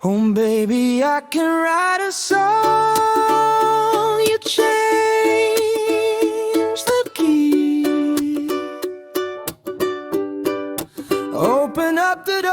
Oh, baby, I can write a song. You change the key. Open up the door.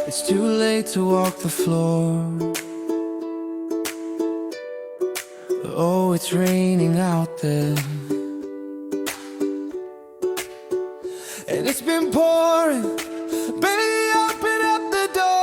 It's too late to walk the floor. Oh, it's raining out there, and it's been pouring. Baby, open up the door.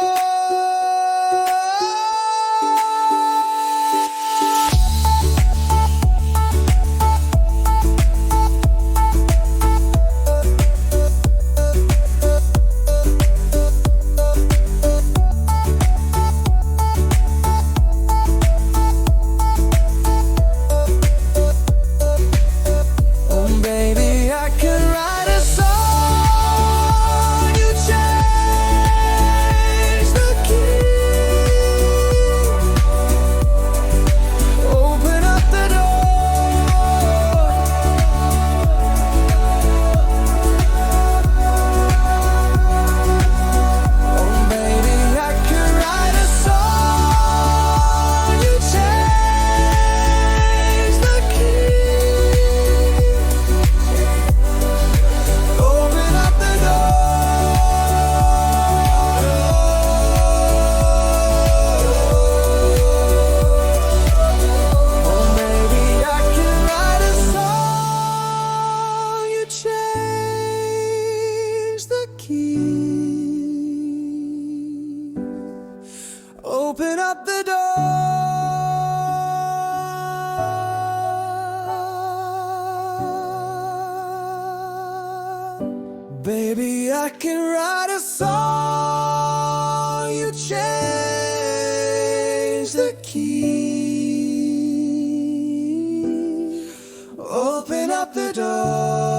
Open up the door. Baby, I can write a song. You change the key. Open up the door.